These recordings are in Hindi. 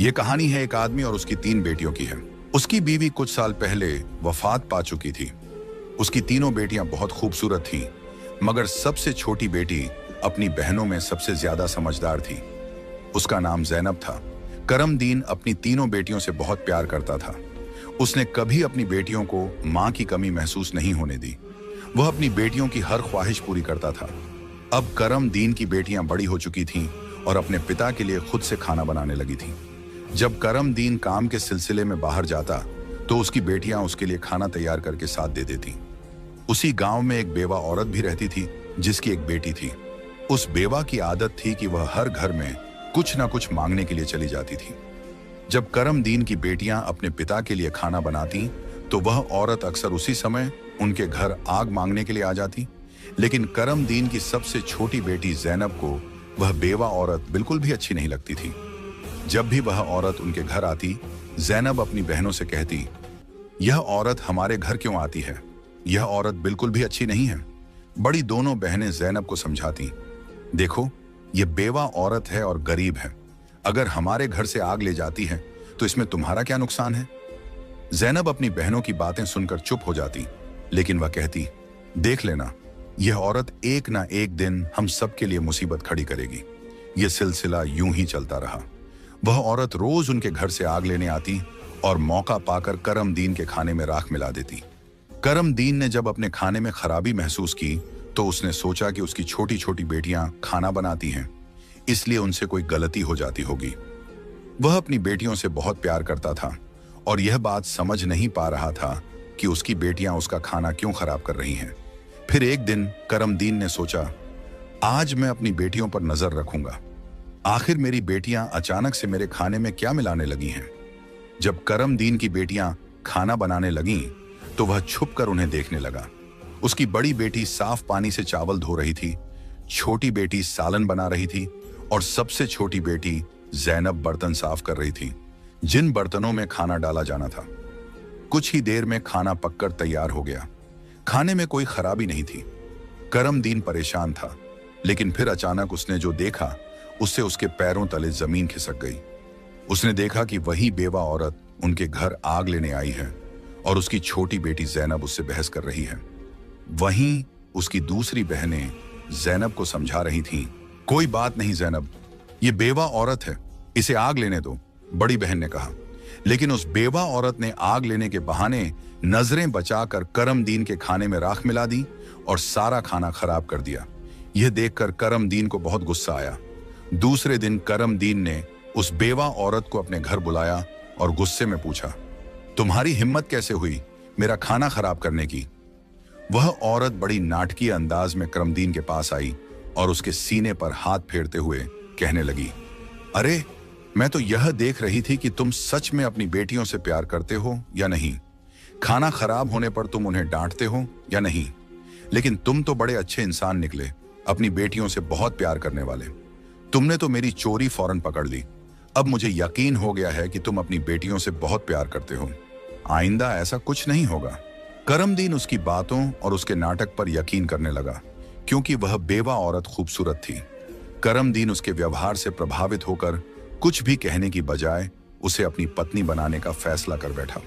ये कहानी है एक आदमी और उसकी 3 बेटियों की है। उसकी बीवी कुछ साल पहले वफात पा चुकी थी। उसकी तीनों बेटियां बहुत खूबसूरत थीं, मगर सबसे छोटी बेटी अपनी बहनों में सबसे ज्यादा समझदार थी। उसका नाम ज़ैनब था। करमदीन अपनी तीनों बेटियों से बहुत प्यार करता था। उसने कभी अपनी बेटियों को मां की कमी महसूस नहीं होने दी। वह अपनी बेटियों की हर ख्वाहिश पूरी करता था। अब करमदीन की बेटियां बड़ी हो चुकी थीं और अपने पिता के लिए खुद से खाना बनाने लगी थीं। जब करमदीन काम के सिलसिले में बाहर जाता तो उसकी बेटियां उसके लिए खाना तैयार करके साथ दे देती। उसी गांव में एक बेवा औरत भी रहती थी जिसकी एक बेटी थी। उस बेवा की आदत थी कि वह हर घर में कुछ ना कुछ मांगने के लिए चली जाती थी। जब करमदीन की बेटियां अपने पिता के लिए खाना बनाती तो वह औरत अक्सर उसी समय उनके घर आग मांगने के लिए आ जाती। लेकिन करमदीन की सबसे छोटी बेटी ज़ैनब को वह बेवा औरत बिल्कुल भी अच्छी नहीं लगती थी। जब भी वह औरत उनके घर आती, ज़ैनब अपनी बहनों से कहती, यह औरत हमारे घर क्यों आती है? यह औरत बिल्कुल भी अच्छी नहीं है। बड़ी दोनों बहनें ज़ैनब को समझाती, देखो, यह बेवा औरत है और गरीब है। अगर हमारे घर से आग ले जाती है तो इसमें तुम्हारा क्या नुकसान है? ज़ैनब अपनी बहनों की बातें सुनकर चुप हो जाती, लेकिन वह कहती, देख लेना, यह औरत एक ना एक दिन हम सबके लिए मुसीबत खड़ी करेगी। यह सिलसिला यूं ही चलता रहा। वह औरत रोज उनके घर से आग लेने आती और मौका पाकर करमदीन के खाने में राख मिला देती। करमदीन ने जब अपने खाने में खराबी महसूस की तो उसने सोचा कि उसकी छोटी छोटी बेटियां खाना बनाती हैं, इसलिए उनसे कोई गलती हो जाती होगी। वह अपनी बेटियों से बहुत प्यार करता था और यह बात समझ नहीं पा रहा था कि उसकी बेटियां उसका खाना क्यों खराब कर रही हैं। फिर एक दिन करमदीन ने सोचा, आज मैं अपनी बेटियों पर नजर रखूंगा। आखिर मेरी बेटियां अचानक से मेरे खाने में क्या मिलाने लगी हैं? जब करमदीन की बेटियां खाना बनाने लगीं तो वह छुपकर उन्हें देखने लगा। उसकी बड़ी बेटी साफ पानी से चावल धो रही थी, छोटी बेटी सालन बना रही थी और सबसे छोटी बेटी ज़ैनब बर्तन साफ कर रही थी, जिन बर्तनों में खाना डाला जाना था। कुछ ही देर में खाना पककर तैयार हो गया। खाने में कोई खराबी नहीं थी। करमदीन परेशान था, लेकिन फिर अचानक उसने जो देखा उससे उसके पैरों तले जमीन खिसक गई। उसने देखा कि वही बेवा औरत उनके घर आग लेने आई है और उसकी छोटी बेटी ज़ैनब उससे बहस कर रही है। वहीं उसकी दूसरी बहनें ज़ैनब को समझा रही थीं, कोई बात नहीं ज़ैनब, ये बेवा औरत है, इसे आग लेने दो, बड़ी बहन ने कहा। लेकिन उस बेवा औरत ने आग लेने के बहाने नजरें बचाकर करमदीन के खाने में राख मिला दी और सारा खाना खराब कर दिया। यह देखकर करमदीन को बहुत गुस्सा आया। दूसरे दिन करमदीन ने उस बेवा औरत को अपने घर बुलाया और गुस्से में पूछा, तुम्हारी हिम्मत कैसे हुई मेरा खाना खराब करने की? वह औरत बड़ी नाटकीय अंदाज में करमदीन के पास आई और उसके सीने पर हाथ फेरते हुए कहने लगी, अरे, मैं तो यह देख रही थी कि तुम सच में अपनी बेटियों से प्यार करते हो या नहीं। खाना खराब होने पर तुम उन्हें डांटते हो या नहीं। लेकिन तुम तो बड़े अच्छे इंसान निकले, अपनी बेटियों से बहुत प्यार करने वाले। तुमने तो मेरी चोरी फौरन पकड़ ली। अब मुझे यकीन हो गया है कि तुम अपनी बेटियों से बहुत प्यार करते हो। आइंदा ऐसा कुछ नहीं होगा। करमदीन उसकी बातों और उसके नाटक पर यकीन करने लगा, क्योंकि वह बेवा औरत खूबसूरत थी। करमदीन उसके व्यवहार से प्रभावित होकर कुछ भी कहने की बजाय उसे अपनी पत्नी बनाने का फैसला कर बैठा।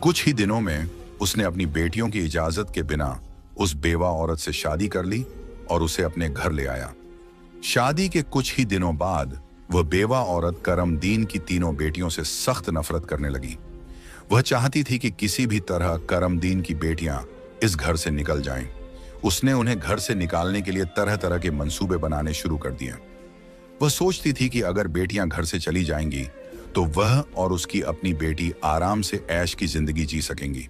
कुछ ही दिनों में उसने अपनी बेटियों की इजाजत के बिना उस बेवा औरत से शादी कर ली और उसे अपने घर ले आया। शादी के कुछ ही दिनों बाद वह बेवा औरत करमदीन की तीनों बेटियों से सख्त नफरत करने लगी। वह चाहती थी कि किसी भी तरह करमदीन की बेटियां इस घर से निकल जाएं। उसने उन्हें घर से निकालने के लिए तरह तरह के मंसूबे बनाने शुरू कर दिए। वह सोचती थी कि अगर बेटियां घर से चली जाएंगी तो वह और उसकी अपनी बेटी आराम से ऐश की जिंदगी जी सकेंगी।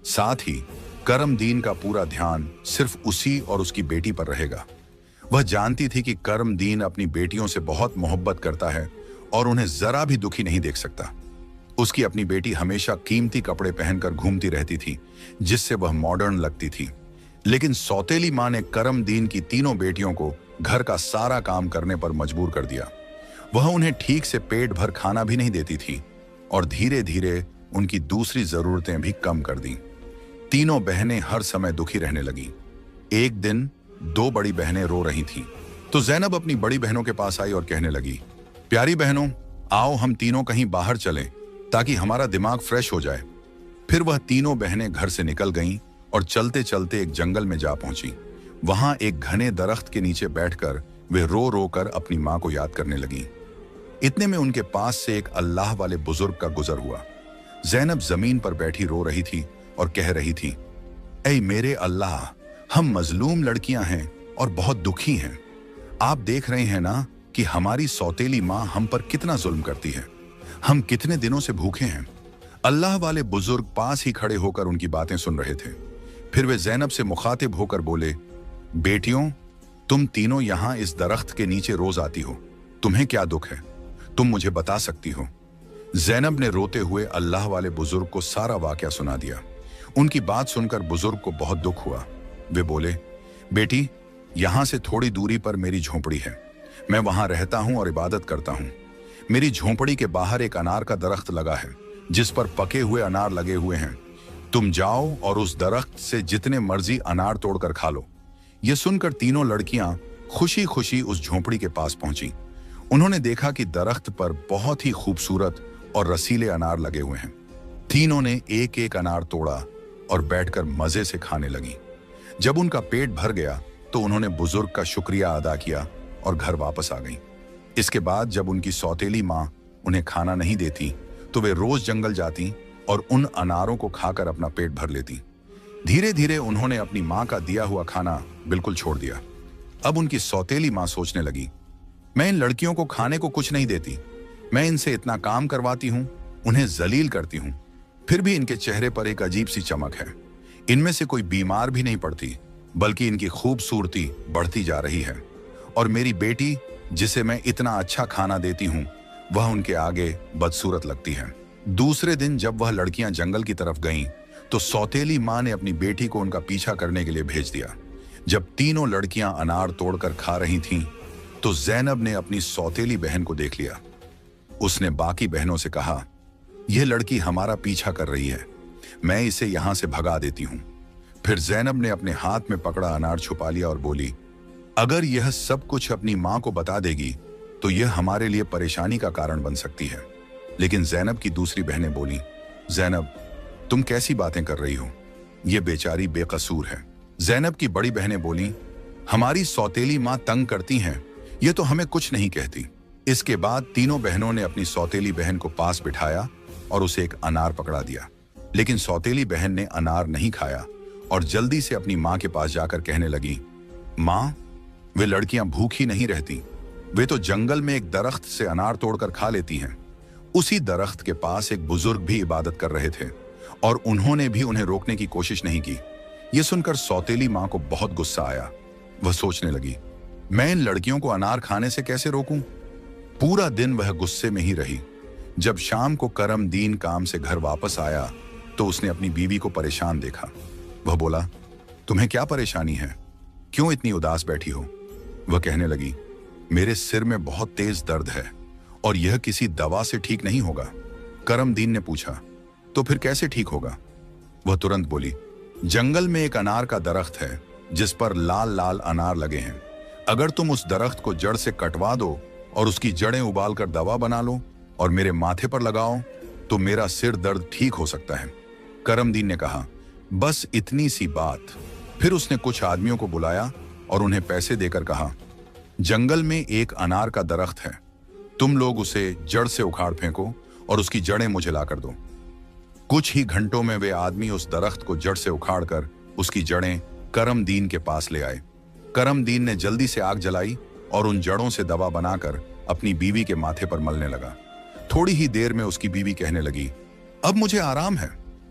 साथ ही करमदीन का पूरा ध्यान सिर्फ उसी और उसकी बेटी पर रहेगा। वह जानती थी कि करमदीन अपनी बेटियों से बहुत मोहब्बत करता है और उन्हें जरा भी दुखी नहीं देख सकता। उसकी अपनी बेटी हमेशा कीमती कपड़े पहनकर घूमती रहती थी, जिससे वह मॉडर्न लगती थी। लेकिन सौतेली मां ने करमदीन की तीनों बेटियों को घर का सारा काम करने पर मजबूर कर दिया। वह उन्हें ठीक से पेट भर खाना भी नहीं देती थी और धीरे धीरे उनकी दूसरी जरूरतें भी कम कर दी। तीनों बहनें हर समय दुखी रहने लगी। एक दिन 2 बड़ी बहनें रो रही थीं, तो ज़ैनब अपनी बड़ी बहनों के पास आई और कहने लगी, प्यारी बहनों, आओ हम तीनों कहीं बाहर चलें ताकि हमारा दिमाग फ्रेश हो जाए। फिर वह तीनों बहनें घर से निकल गईं और चलते चलते एक जंगल में जा पहुंची। वहां एक घने दरख्त के नीचे बैठकर वे रो रो कर अपनी मां को याद करने लगीं। इतने में उनके पास से एक अल्लाह वाले बुजुर्ग का गुजर हुआ। जैनब जमीन पर बैठी रो रही थी और कह रही थी, ऐ मेरे अल्लाह, हम मजलूम लड़कियां हैं और बहुत दुखी हैं। आप देख रहे हैं ना कि हमारी सौतेली माँ हम पर कितना जुल्म करती है। हम कितने दिनों से भूखे हैं। अल्लाह वाले बुजुर्ग पास ही खड़े होकर उनकी बातें सुन रहे थे। फिर वे जैनब से मुखातिब होकर बोले, बेटियों, तुम तीनों यहां इस दरख्त के नीचे रोज आती हो, तुम्हें क्या दुख है? तुम मुझे बता सकती हो? जैनब ने रोते हुए अल्लाह वाले बुजुर्ग को सारा वाकया सुना दिया। उनकी बात सुनकर बुजुर्ग को बहुत दुख हुआ। वे बोले, बेटी, यहां से थोड़ी दूरी पर मेरी झोंपड़ी है। मैं वहां रहता हूं और इबादत करता हूं। मेरी झोंपड़ी के बाहर एक अनार का दरख्त लगा है जिस पर पके हुए अनार लगे हुए हैं। तुम जाओ और उस दरख्त से जितने मर्जी अनार तोड़कर खा लो। यह सुनकर तीनों लड़कियां खुशी खुशी उस झोंपड़ी के पास पहुंची। उन्होंने देखा कि दरख्त पर बहुत ही खूबसूरत और रसीले अनार लगे हुए हैं। तीनों ने एक एक अनार तोड़ा और बैठकर मजे से खाने लगी। जब उनका पेट भर गया तो उन्होंने बुजुर्ग का शुक्रिया अदा किया और घर वापस आ गईं। इसके बाद जब उनकी सौतेली माँ उन्हें खाना नहीं देती तो वे रोज जंगल जाती और उन अनारों को खाकर अपना पेट भर लेती। धीरे धीरे उन्होंने अपनी माँ का दिया हुआ खाना बिल्कुल छोड़ दिया। अब उनकी सौतेली माँ सोचने लगी, मैं इन लड़कियों को खाने को कुछ नहीं देती। मैं इनसे इतना काम करवाती हूँ, उन्हें जलील करती हूँ, फिर भी इनके चेहरे पर एक अजीब सी चमक है। इनमें से कोई बीमार भी नहीं पड़ती, बल्कि इनकी खूबसूरती बढ़ती जा रही है। और मेरी बेटी, जिसे मैं इतना अच्छा खाना देती हूँ, वह उनके आगे बदसूरत लगती है। दूसरे दिन जब वह लड़कियां जंगल की तरफ गईं, तो सौतेली माँ ने अपनी बेटी को उनका पीछा करने के लिए भेज दिया। जब तीनों लड़कियां अनार तोड़कर खा रही थीं, तो जैनब ने अपनी सौतेली बहन को देख लिया। उसने बाकी बहनों से कहा, यह लड़की हमारा पीछा कर रही है, मैं इसे यहां से भगा देती हूं। फिर जैनब ने अपने हाथ में पकड़ा अनार छुपा लिया और बोली, अगर यह सब कुछ अपनी मां को बता देगी तो यह हमारे लिए परेशानी का कारण बन सकती है। लेकिन जैनब की दूसरी बहनें बोली, जैनब, तुम कैसी बातें कर रही हो? यह बेचारी बेकसूर है। जैनब की बड़ी बहनें बोली, हमारी सौतेली मां तंग करती हैं, यह तो हमें कुछ नहीं कहती। इसके बाद तीनों बहनों ने अपनी सौतेली बहन को पास बिठाया और उसे एक अनार पकड़ा दिया। लेकिन सौतेली बहन ने अनार नहीं खाया और जल्दी से अपनी मां के पास जाकर कहने लगी, मां, वे लड़कियां भूखी नहीं रहती, वे तो जंगल में एक दरख्त से अनार तोड़कर खा लेती हैं। उसी दरख्त के पास एक बुजुर्ग भी इबादत कर रहे थे और उन्होंने भी उन्हें रोकने की कोशिश नहीं की। यह सुनकर सौतेली मां को बहुत गुस्सा आया। वह सोचने लगी, मैं इन लड़कियों को अनार खाने से कैसे रोकूं? पूरा दिन वह गुस्से में ही रही। जब शाम को करमदीन काम से घर वापस आया तो उसने अपनी बीवी को परेशान देखा। वह बोला, तुम्हें क्या परेशानी है? क्यों इतनी उदास बैठी हो? वह कहने लगी, मेरे सिर में बहुत तेज दर्द है और यह किसी दवा से ठीक नहीं होगा। करमदीन ने पूछा, तो फिर कैसे ठीक होगा? वह तुरंत बोली, जंगल में एक अनार का दरख्त है जिस पर लाल लाल अनार लगे हैं। अगर तुम उस दरख्त को जड़ से कटवा दो और उसकी जड़ें उबालकर दवा बना लो और मेरे माथे पर लगाओ तो मेरा सिर दर्द ठीक हो सकता है। करमदीन ने कहा, बस इतनी सी बात। फिर उसने कुछ आदमियों को बुलाया और उन्हें पैसे देकर कहा, जंगल में एक अनार का दरख्त है, तुम लोग उसे जड़ से उखाड़ फेंको और उसकी जड़ें मुझे लाकर दो। कुछ ही घंटों में वे आदमी उस दरख्त को जड़ से उखाड़कर उसकी जड़ें करमदीन के पास ले आए। करमदीन ने जल्दी से आग जलाई और उन जड़ों से दवा बनाकर अपनी बीवी के माथे पर मलने लगा। थोड़ी ही देर में उसकी बीवी कहने लगी, अब मुझे आराम है।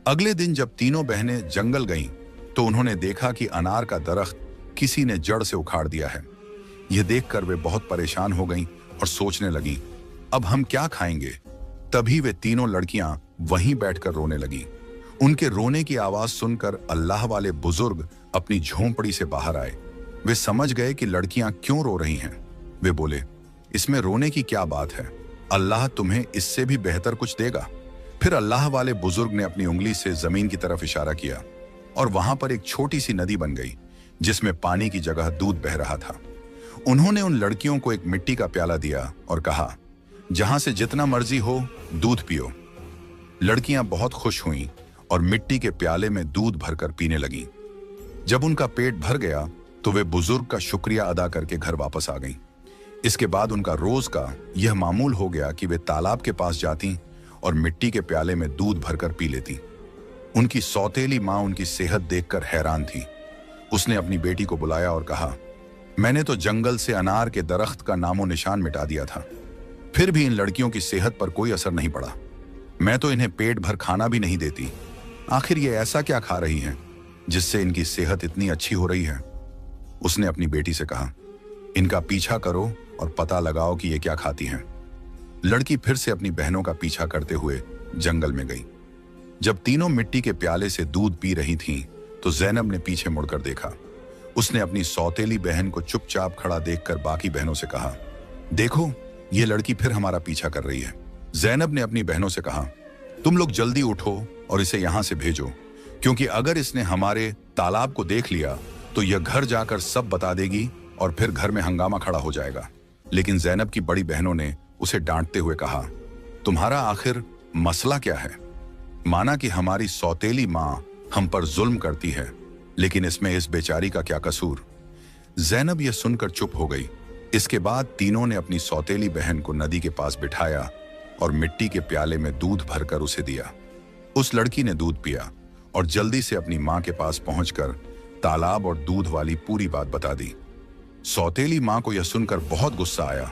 अगले दिन जब तीनों बहनें जंगल गईं, तो उन्होंने देखा कि अनार का दरख्त किसी ने जड़ से उखाड़ दिया है। यह देखकर वे बहुत परेशान हो गईं और सोचने लगी, अब हम क्या खाएंगे? तभी वे तीनों लड़कियां वहीं बैठकर रोने लगी। उनके रोने की आवाज सुनकर अल्लाह वाले बुजुर्ग अपनी झोंपड़ी से बाहर आए। वे समझ गए कि लड़कियां क्यों रो रही हैं। वे बोले, इसमें रोने की क्या बात है? अल्लाह तुम्हें इससे भी बेहतर कुछ देगा। फिर अल्लाह वाले बुजुर्ग ने अपनी उंगली से जमीन की तरफ इशारा किया और वहां पर एक छोटी सी नदी बन गई जिसमें पानी की जगह दूध बह रहा था। उन्होंने उन लड़कियों को एक मिट्टी का प्याला दिया और कहा, जहां से जितना मर्जी हो दूध पियो। लड़कियां बहुत खुश हुईं और मिट्टी के प्याले में दूध भरकर पीने लगीं। जब उनका पेट भर गया तो वे बुजुर्ग का शुक्रिया अदा करके घर वापस आ गईं। इसके बाद उनका रोज का यह मामूल हो गया कि वे तालाब के पास जाती और मिट्टी के प्याले में दूध भरकर पी लेती। उनकी सौतेली माँ उनकी सेहत देखकर हैरान थी। उसने अपनी बेटी को बुलाया और कहा, मैंने तो जंगल से अनार के दरख्त का नामो निशान मिटा दिया था, फिर भी इन लड़कियों की सेहत पर कोई असर नहीं पड़ा। मैं तो इन्हें पेट भर खाना भी नहीं देती। आखिर ये ऐसा क्या खा रही हैं जिससे इनकी सेहत इतनी अच्छी हो रही है? उसने अपनी बेटी से कहा, इनका पीछा करो और पता लगाओ कि ये क्या खाती हैं। लड़की फिर से अपनी बहनों का पीछा करते हुए जंगल में गई। जब तीनों मिट्टी के प्याले से दूध पी रही थीं, तो जैनब ने पीछे मुड़कर देखा। उसने अपनी सौतेली बहन को चुपचाप खड़ा देखकर बाकी बहनों से कहा, देखो ये लड़की फिर हमारा पीछा कर रही है। जैनब ने अपनी बहनों से कहा, तुम लोग जल्दी उठो और इसे यहां से भेजो, क्योंकि अगर इसने हमारे तालाब को देख लिया तो यह घर जाकर सब बता देगी और फिर घर में हंगामा खड़ा हो जाएगा। लेकिन जैनब की बड़ी बहनों ने उसे डांटते हुए कहा, तुम्हारा आखिर मसला क्या है? माना कि हमारी सौतेली माँ हम पर जुल्म करती है, लेकिन इसमें इस बेचारी का क्या कसूर? जैनब यह सुनकर चुप हो गई। इसके बाद तीनों ने अपनी सौतेली बहन को नदी के पास बिठाया और मिट्टी के प्याले में दूध भरकर उसे दिया। उस लड़की ने दूध पिया और जल्दी से अपनी माँ के पास पहुंचकर तालाब और दूध वाली पूरी बात बता दी। सौतेली माँ को यह सुनकर बहुत गुस्सा आया।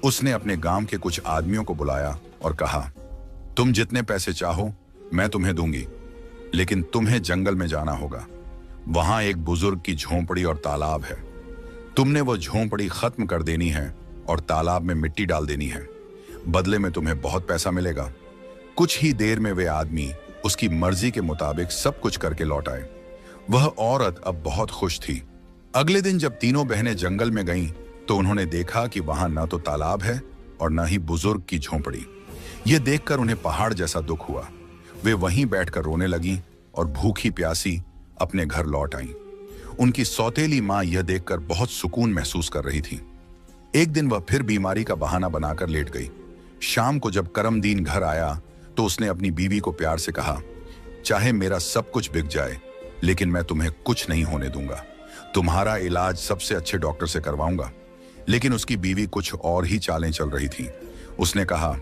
उसने अपने गांव के कुछ आदमियों को बुलाया और कहा, तुम जितने पैसे चाहो मैं तुम्हें दूंगी, लेकिन तुम्हें जंगल में जाना होगा। वहां एक बुजुर्ग की झोंपड़ी और तालाब है। तुमने वो झोंपड़ी खत्म कर देनी है और तालाब में मिट्टी डाल देनी है। बदले में तुम्हें बहुत पैसा मिलेगा। कुछ ही देर में वे आदमी उसकी मर्जी के मुताबिक सब कुछ करके लौट आए। वह औरत अब बहुत खुश थी। अगले दिन जब तीनों बहनें जंगल में गईं, तो उन्होंने देखा कि वहां न तो तालाब है और न ही बुजुर्ग की झोंपड़ी। यह देखकर उन्हें पहाड़ जैसा दुख हुआ। वे वहीं बैठकर रोने लगीं और भूखी प्यासी अपने घर लौट आईं। उनकी सौतेली माँ यह देखकर बहुत सुकून महसूस कर रही थी। एक दिन वह फिर बीमारी का बहाना बनाकर लेट गई। शाम को जब करमदीन घर आया तो उसने अपनी बीवी को प्यार से कहा, चाहे मेरा सब कुछ बिक जाए, लेकिन मैं तुम्हें कुछ नहीं होने दूंगा। तुम्हारा इलाज सबसे अच्छे डॉक्टर से करवाऊंगा। लेकिन उसकी बीवी कुछ और ही चालें चल रही थी। उसने कहा,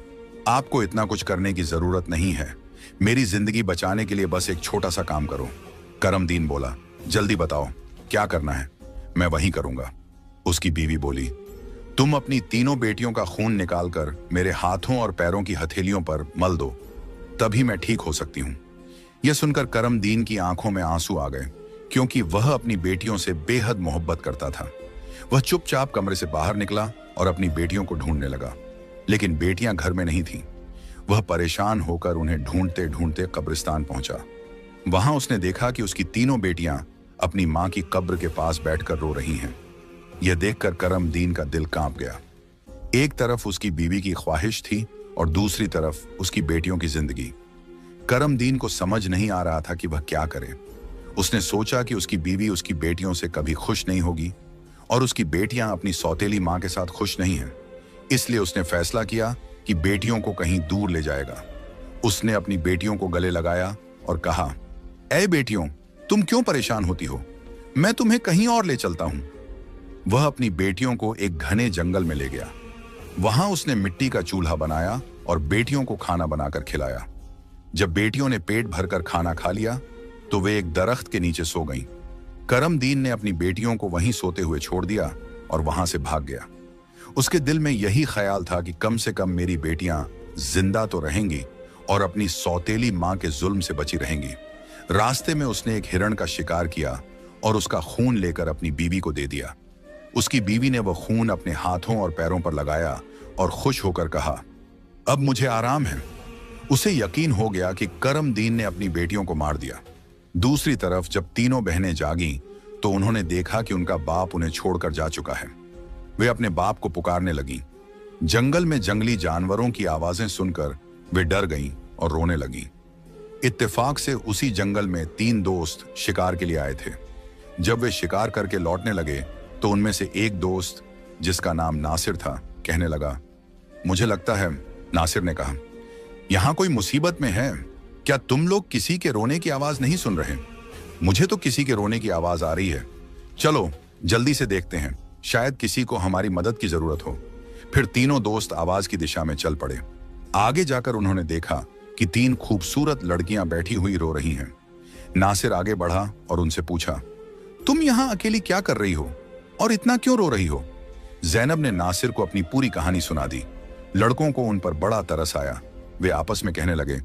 आपको इतना कुछ करने की जरूरत नहीं है। मेरी जिंदगी बचाने के लिए बस एक छोटा सा काम करो। करमदीन बोला, जल्दी बताओ क्या करना है, मैं वही करूंगा। उसकी बीवी बोली, तुम अपनी तीनों बेटियों का खून निकालकर मेरे हाथों और पैरों की हथेलियों पर मल दो, तभी मैं ठीक हो सकती हूं। यह सुनकर करमदीन की आंखों में आंसू आ गए, क्योंकि वह अपनी बेटियों से बेहद मोहब्बत करता था। वह चुपचाप कमरे से बाहर निकला और अपनी बेटियों को ढूंढने लगा, लेकिन बेटियां घर में नहीं थीं। वह परेशान होकर उन्हें ढूंढते ढूंढते कब्रिस्तान पहुंचा। वहां उसने देखा कि उसकी तीनों बेटियां अपनी मां की कब्र के पास बैठकर रो रही हैं। यह देखकर करमदीन का दिल कांप गया। एक तरफ उसकी बीवी की ख्वाहिश थी और दूसरी तरफ उसकी बेटियों की जिंदगी। करमदीन को समझ नहीं आ रहा था कि वह क्या करे। उसने सोचा कि उसकी बीवी उसकी बेटियों से कभी खुश नहीं होगी और उसकी बेटियां अपनी सौतेली मां के साथ खुश नहीं हैं। इसलिए उसने फैसला किया कि बेटियों को कहीं दूर ले जाएगा। उसने अपनी बेटियों को गले लगाया और कहा, ऐ बेटियों, तुम क्यों परेशान होती हो? मैं तुम्हें कहीं और ले चलता हूं। वह अपनी बेटियों को एक घने जंगल में ले गया। वहां उसने मिट्टी का चूल्हा बनाया और बेटियों को खाना बनाकर खिलाया। जब बेटियों ने पेट भरकर खाना खा लिया तो वे एक दरख्त के नीचे सो गईं। करमदीन ने अपनी बेटियों को वहीं सोते हुए छोड़ दिया और वहां से भाग गया। उसके दिल में यही ख्याल था कि कम से कम मेरी बेटियां जिंदा तो रहेंगी और अपनी सौतेली मां के जुल्म से बची रहेंगी। रास्ते में उसने एक हिरण का शिकार किया और उसका खून लेकर अपनी बीवी को दे दिया। उसकी बीवी ने वह खून अपने हाथों और पैरों पर लगाया और खुश होकर कहा, अब मुझे आराम है। उसे यकीन हो गया कि करमदीन ने अपनी बेटियों को मार दिया। दूसरी तरफ जब तीनों बहनें जागीं तो उन्होंने देखा कि उनका बाप उन्हें छोड़कर जा चुका है। वे अपने बाप को पुकारने लगीं। जंगल में जंगली जानवरों की आवाजें सुनकर वे डर गईं और रोने लगीं। इत्तेफाक से उसी जंगल में 3 दोस्त शिकार के लिए आए थे। जब वे शिकार करके लौटने लगे तो उनमें से एक दोस्त, जिसका नाम नासिर था, कहने लगा, मुझे लगता है, नासिर ने कहा, यहां कोई मुसीबत में है। क्या तुम लोग किसी के रोने की आवाज नहीं सुन रहे? मुझे तो किसी के रोने की आवाज आ रही है। चलो जल्दी से देखते हैं, शायद किसी को हमारी मदद की जरूरत हो। फिर तीनों दोस्त आवाज की दिशा में चल पड़े। आगे जाकर उन्होंने देखा कि 3 खूबसूरत लड़कियां बैठी हुई रो रही हैं। नासिर आगे बढ़ा और उनसे पूछा, तुम यहां अकेली क्या कर रही हो और इतना क्यों रो रही हो? जैनब ने नासिर को अपनी पूरी कहानी सुना दी। लड़कों को उन पर बड़ा तरस आया। वे आपस में कहने लगे,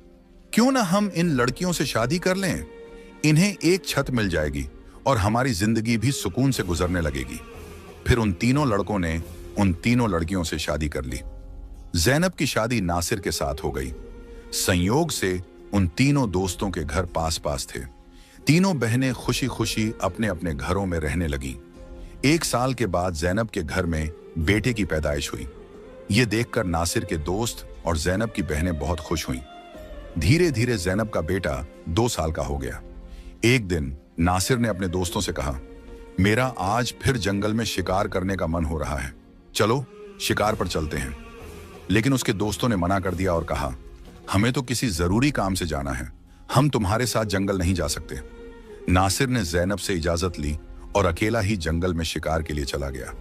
क्यों ना हम इन लड़कियों से शादी कर लें? इन्हें एक छत मिल जाएगी और हमारी जिंदगी भी सुकून से गुजरने लगेगी। फिर उन तीनों लड़कों ने उन तीनों लड़कियों से शादी कर ली। जैनब की शादी नासिर के साथ हो गई। संयोग से उन तीनों दोस्तों के घर पास पास थे। तीनों बहनें खुशी खुशी अपने अपने घरों में रहने लगीं। 1 साल के बाद जैनब के घर में बेटे की पैदाइश हुई। ये देखकर नासिर के दोस्त और जैनब की बहनें बहुत खुश हुईं। धीरे धीरे जैनब का बेटा 2 साल का हो गया। एक दिन नासिर ने अपने दोस्तों से कहा, मेरा आज फिर जंगल में शिकार करने का मन हो रहा है, चलो शिकार पर चलते हैं। लेकिन उसके दोस्तों ने मना कर दिया और कहा, हमें तो किसी जरूरी काम से जाना है, हम तुम्हारे साथ जंगल नहीं जा सकते। नासिर ने जैनब से इजाजत ली और अकेला ही जंगल में शिकार के लिए चला गया।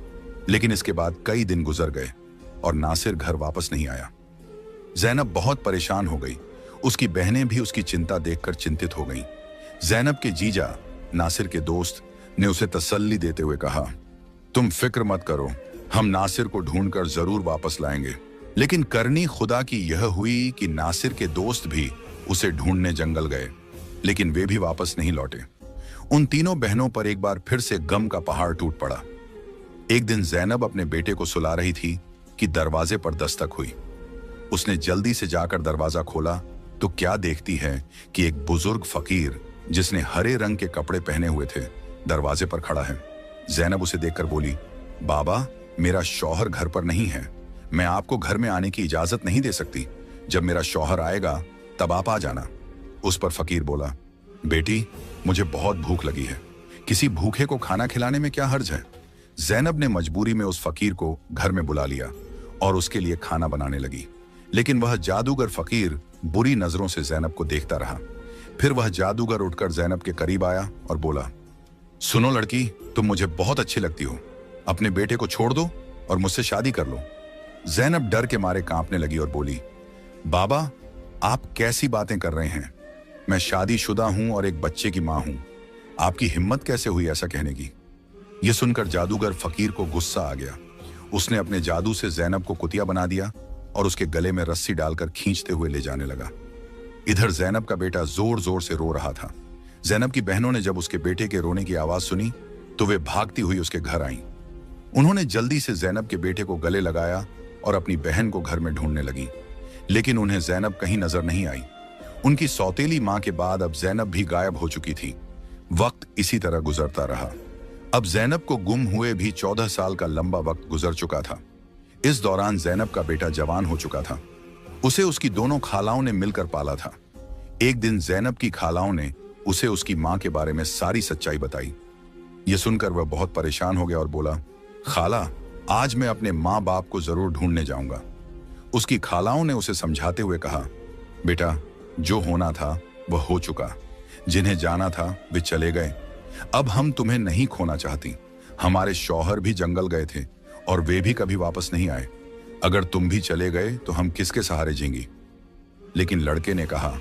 लेकिन इसके बाद कई दिन गुजर गए और नासिर घर वापस नहीं आया। जैनब बहुत परेशान हो गई। उसकी बहनें भी उसकी चिंता देखकर चिंतित हो गईं। जैनब के जीजा नासिर के दोस्त ने उसे तसल्ली देते हुए कहा, तुम फिक्र मत करो, हम नासिर को ढूंढकर जरूर वापस लाएंगे। लेकिन करनी खुदा की यह हुई कि नासिर के दोस्त भी उसे ढूंढने जंगल गए, लेकिन वे भी वापस नहीं लौटे। उन तीनों बहनों पर एक बार फिर से गम का पहाड़ टूट पड़ा। एक दिन जैनब अपने बेटे को सुला रही थी कि दरवाजे पर दस्तक हुई। उसने जल्दी से जाकर दरवाजा खोला तो क्या देखती है कि एक बुजुर्ग फकीर जिसने हरे रंग के कपड़े पहने हुए थे दरवाजे पर खड़ा है। जैनब उसे देखकर बोली, बाबा, मेरा शौहर घर पर नहीं है, मैं आपको घर में आने की इजाजत नहीं दे सकती। जब मेरा शौहर आएगा तब आप आ जाना। उस पर फकीर बोला, बेटी, मुझे बहुत भूख लगी है, किसी भूखे को खाना खिलाने में क्या हर्ज है। जैनब ने मजबूरी में उस फकीर को घर में बुला लिया और उसके लिए खाना बनाने लगी। लेकिन वह जादूगर फकीर बुरी नजरों से जैनब को देखता रहा। फिर वह जादूगर उठकर जैनब के करीब आया और बोला, सुनो लड़की, तुम मुझे बहुत अच्छी लगती हो, अपने बेटे को छोड़ दो और मुझसे शादी कर लो। जैनब डर के मारे कांपने लगी और बोली, बाबा, आप कैसी बातें कर रहे हैं? मैं शादीशुदा हूं और एक बच्चे की मां हूं। आपकी हिम्मत कैसे हुई ऐसा कहने की? यह सुनकर जादूगर फकीर को गुस्सा आ गया। उसने अपने जादू से जैनब को कुतिया बना दिया और उसके गले में रस्सी डालकर खींचते हुए ले जाने लगा। इधर जैनब का बेटा जोर जोर से रो रहा था। जैनब की बहनों ने जब उसके बेटे के रोने की आवाज सुनी तो वे भागती हुई उसके घर आईं। उन्होंने जल्दी से जैनब के बेटे को गले लगाया और अपनी बहन को घर में ढूंढने लगी। लेकिन उन्हें जैनब कहीं नजर नहीं आई। उनकी सौतेली मां के बाद अब जैनब भी गायब हो चुकी थी। वक्त इसी तरह गुजरता रहा। अब जैनब को गुम हुए भी 14 साल का लंबा वक्त गुजर चुका था। इस दौरान जैनब का बेटा जवान हो चुका था। उसे उसकी दोनों खालाओं ने मिलकर पाला था। एक दिन जैनब की खालाओं ने उसे उसकी मां के बारे में सारी सच्चाई बताई। यह सुनकर वह बहुत परेशान हो गया और बोला, खाला, आज मैं अपने माँ बाप को जरूर ढूंढने जाऊंगा। उसकी खालाओं ने उसे समझाते हुए कहा, बेटा, जो होना था वह हो चुका, जिन्हें जाना था वे चले गए। अब हम तुम्हें नहीं खोना चाहती। हमारे शौहर भी जंगल गए थे और वे भी कभी वापस नहीं आए। अगर तुम भी चले गए तो हम किसके सहारे जीएंगी? लेकिन लड़के ने कहा,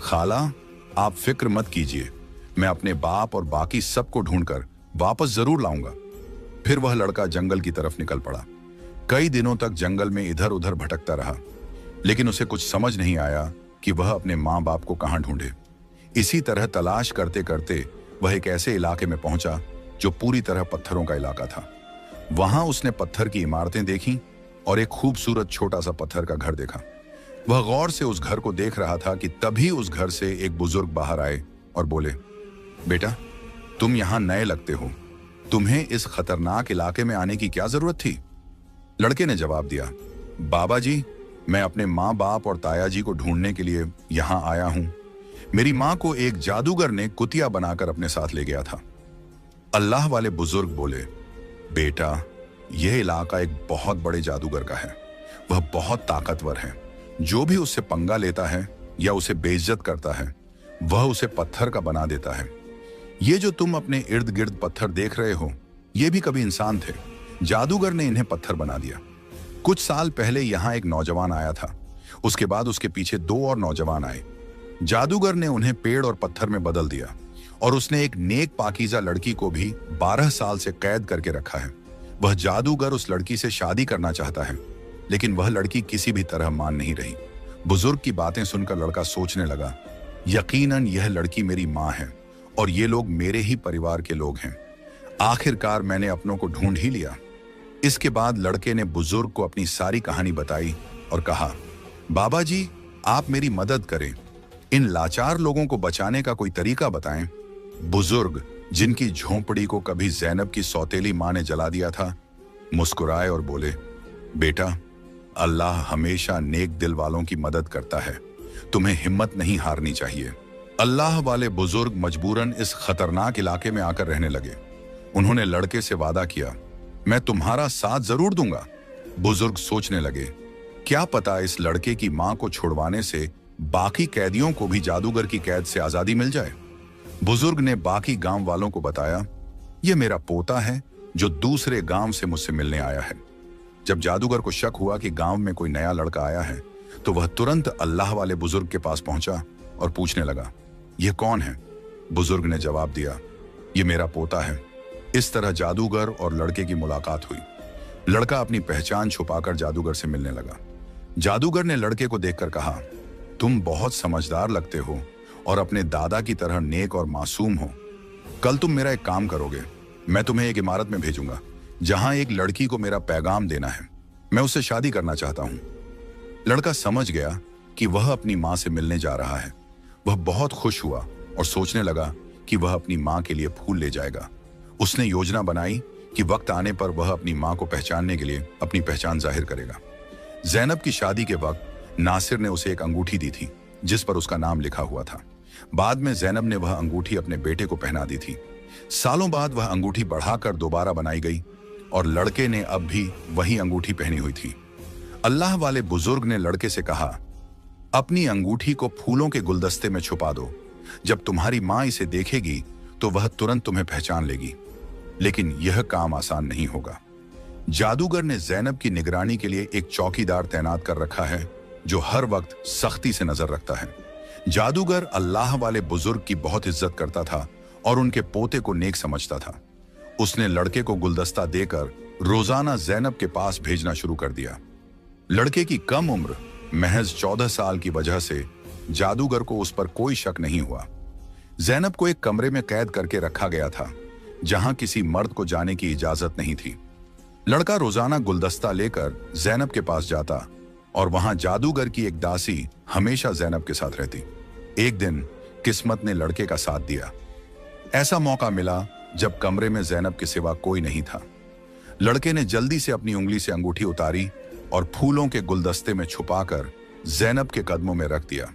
खाला, आप फिक्र मत कीजिए, मैं अपने बाप और बाकी सबको ढूंढकर वापस जरूर लाऊंगा। फिर वह लड़का जंगल की तरफ निकल पड़ा। कई दिनों तक जंगल में इधर उधर भटकता रहा, लेकिन उसे कुछ समझ नहीं आया कि वह अपने माँ बाप को कहाँ ढूंढे। इसी तरह तलाश करते करते वह एक ऐसे इलाके में पहुंचा जो पूरी तरह पत्थरों का इलाका था। वहां उसने पत्थर की इमारतें देखी और एक खूबसूरत छोटा सा पत्थर का घर देखा। वह गौर से उस घर को देख रहा था कि तभी उस घर से एक बुजुर्ग बाहर आए और बोले, बेटा, तुम यहां नए लगते हो, तुम्हें इस खतरनाक इलाके में आने की क्या जरूरत थी? लड़के ने जवाब दिया, बाबा जी, मैं अपने माँ बाप और ताया जी को ढूंढने के लिए यहां आया हूं। मेरी मां को एक जादूगर ने कुतिया बनाकर अपने साथ ले गया था। अल्लाह वाले बुजुर्ग बोले, बेटा, यह इलाका एक बहुत बड़े जादूगर का है। वह बहुत ताकतवर है। जो भी उससे पंगा लेता है या उसे बेइज्जत करता है, वह उसे पत्थर का बना देता है। ये जो तुम अपने इर्द गिर्द पत्थर देख रहे हो, ये भी कभी इंसान थे। जादूगर ने इन्हें पत्थर बना दिया। कुछ साल पहले यहाँ एक नौजवान आया था। उसके बाद उसके पीछे 2 और नौजवान आए। जादूगर ने उन्हें पेड़ और पत्थर में बदल दिया और उसने एक नेक पाकीज़ा लड़की को भी 12 साल से कैद करके रखा है। वह जादूगर उस लड़की से शादी करना चाहता है, लेकिन वह लड़की किसी भी तरह मान नहीं रही। बुजुर्ग की बातें सुनकर लड़का सोचने लगा, यकीनन यह लड़की मेरी माँ है और ये लोग मेरे ही परिवार के लोग हैं। आखिरकार मैंने अपनों को ढूंढ ही लिया। इसके बाद लड़के ने बुजुर्ग को अपनी सारी कहानी बताई और कहा, बाबा जी, आप मेरी मदद करें। इन लाचार लोगों को बचाने का कोई तरीका बताएं। बुजुर्ग, जिनकी झोंपड़ी को कभी जैनब की सौतेली मां ने जला दिया था, मुस्कुराए और बोले, बेटा, अल्लाह हमेशा नेक दिल वालों की मदद करता है। तुम्हें हिम्मत नहीं हारनी चाहिए। अल्लाह वाले बुजुर्ग मजबूरन इस खतरनाक इलाके में आकर रहने लगे। उन्होंने लड़के से वादा किया, मैं तुम्हारा साथ जरूर दूंगा। बुजुर्ग सोचने लगे, क्या पता इस लड़के की मां को छुड़वाने से बाकी कैदियों को भी जादूगर की कैद से आजादी मिल जाए। बुजुर्ग ने बाकी गांव वालों को बताया, यह मेरा पोता है जो दूसरे गांव से मुझसे मिलने आया है। जब जादूगर को शक हुआ कि गांव में कोई नया लड़का आया है, तो वह तुरंत अल्लाह वाले बुजुर्ग के पास पहुंचा और पूछने लगा, यह कौन है? बुजुर्ग ने जवाब दिया, यह मेरा पोता है। इस तरह जादूगर और लड़के की मुलाकात हुई। लड़का अपनी पहचान छुपाकर जादूगर से मिलने लगा। जादूगर ने लड़के को देखकर कहा, तुम बहुत समझदार लगते हो और अपने दादा की तरह नेक और मासूम हो। कल तुम मेरा एक काम करोगे। मैं तुम्हें एक इमारत में भेजूंगा जहां एक लड़की को मेरा पैगाम देना है। मैं उससे शादी करना चाहता हूं। लड़का समझ गया कि वह अपनी मां से मिलने जा रहा है। वह बहुत खुश हुआ और सोचने लगा कि वह अपनी मां के लिए फूल ले जाएगा। उसने योजना बनाई कि वक्त आने पर वह अपनी मां को पहचानने के लिए अपनी पहचान जाहिर करेगा। जैनब की शादी के वक्त नासिर ने उसे एक अंगूठी दी थी जिस पर उसका नाम लिखा हुआ था। बाद में जैनब ने वह अंगूठी अपने बेटे को पहना दी थी। सालों बाद वह अंगूठी बढ़ाकर दोबारा बनाई गई और लड़के ने अब भी वही अंगूठी पहनी हुई थी। अल्लाह वाले बुजुर्ग ने लड़के से कहा, अपनी अंगूठी को फूलों के गुलदस्ते में छुपा दो। जब तुम्हारी मां इसे देखेगी तो वह तुरंत तुम्हें पहचान लेगी। लेकिन यह काम आसान नहीं होगा। जादूगर ने जैनब की निगरानी के लिए एक चौकीदार तैनात कर रखा है जो हर वक्त सख्ती से नजर रखता है। जादूगर अल्लाह वाले बुजुर्ग की बहुत इज्जत करता था और उनके पोते को नेक समझता था। उसने लड़के को गुलदस्ता देकर रोजाना जैनब के पास भेजना शुरू कर दिया। लड़के की कम उम्र महज 14 साल की वजह से जादूगर को उस पर कोई शक नहीं हुआ। जैनब को एक कमरे में कैद करके रखा गया था जहां किसी मर्द को जाने की इजाजत नहीं थी। लड़का रोजाना गुलदस्ता लेकर जैनब के पास जाता और वहां जादूगर की एक दासी हमेशा जैनब के साथ रहती। एक दिन किस्मत ने लड़के का साथ दिया। ऐसा मौका मिला जब कमरे में जैनब के सिवा कोई नहीं था। लड़के ने जल्दी से अपनी उंगली से अंगूठी उतारी और फूलों के गुलदस्ते में छुपाकर जैनब के कदमों में रख दिया।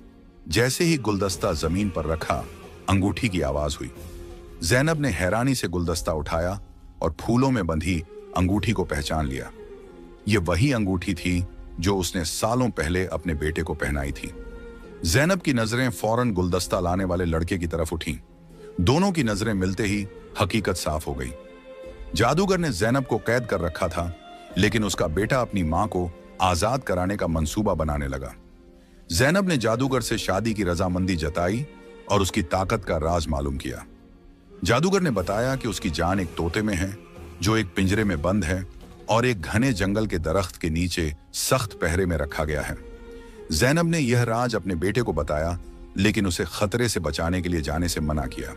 जैसे ही गुलदस्ता जमीन पर रखा, अंगूठी की आवाज हुई। जैनब ने हैरानी से गुलदस्ता उठाया और फूलों में बंधी अंगूठी को पहचान लिया। यह वही अंगूठी थी जो उसने सालों पहले अपने बेटे को पहनाई थी। जैनब की नजरें फौरन गुलदस्ता लाने वाले लड़के की तरफ उठीं। दोनों की नजरें मिलते ही हकीकत साफ हो गई। जादूगर ने जैनब को कैद कर रखा था, लेकिन उसका बेटा अपनी मां को आजाद कराने का मंसूबा बनाने लगा। जैनब ने जादूगर से शादी की रजामंदी जताई और उसकी ताकत का राज मालूम किया। जादूगर ने बताया कि उसकी जान एक तोते में है जो एक पिंजरे में बंद है और एक घने जंगल के दरख्त के नीचे सख्त पहरे में रखा गया है। जैनब ने यह राज अपने बेटे को बताया, लेकिन उसे खतरे से बचाने के लिए जाने से मना किया।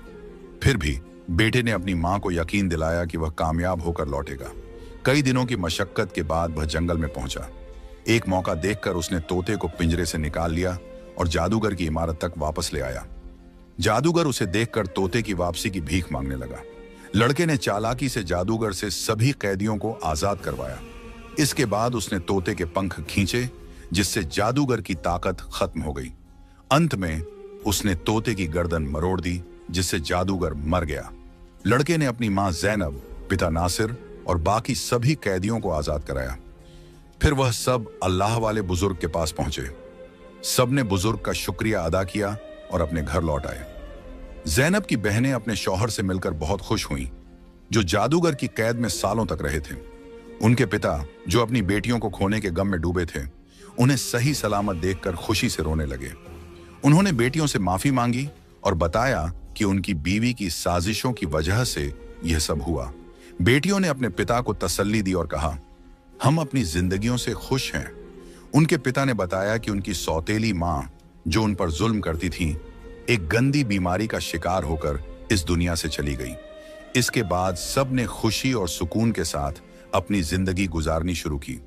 फिर भी बेटे ने अपनी मां को यकीन दिलाया कि वह कामयाब होकर लौटेगा। कई दिनों की मशक्कत के बाद वह जंगल में पहुंचा। एक मौका देखकर उसने तोते को पिंजरे से निकाल लिया और जादूगर की इमारत तक वापस ले आया। जादूगर उसे देखकर तोते की वापसी की भीख मांगने लगा। लड़के ने चालाकी से जादूगर से सभी कैदियों को आजाद करवाया। इसके बाद उसने तोते के पंख खींचे, जिससे जादूगर की ताकत खत्म हो गई। अंत में उसने तोते की गर्दन मरोड़ दी, जिससे जादूगर मर गया। लड़के ने अपनी मां जैनब, पिता नासिर और बाकी सभी कैदियों को आजाद कराया। फिर वह सब अल्लाह वाले बुजुर्ग के पास पहुंचे। सबने बुजुर्ग का शुक्रिया अदा किया और अपने घर लौट आए। ज़ैनब की बहनें अपने शौहर से मिलकर बहुत खुश हुईं, जो जादूगर की कैद में सालों तक रहे थे। उनके पिता, जो अपनी बेटियों को खोने के गम में डूबे थे, उन्हें सही सलामत देखकर खुशी से रोने लगे। उन्होंने बेटियों से माफी मांगी और बताया कि उनकी बीवी की साजिशों की वजह से यह सब हुआ। बेटियों ने अपने पिता को तसल्ली दी और कहा, हम अपनी जिंदगियों से खुश हैं। उनके पिता ने बताया कि उनकी सौतेली मां, जो उन पर जुल्म करती थी, एक गंदी बीमारी का शिकार होकर इस दुनिया से चली गई। इसके बाद सब ने खुशी और सुकून के साथ अपनी जिंदगी गुजारनी शुरू की।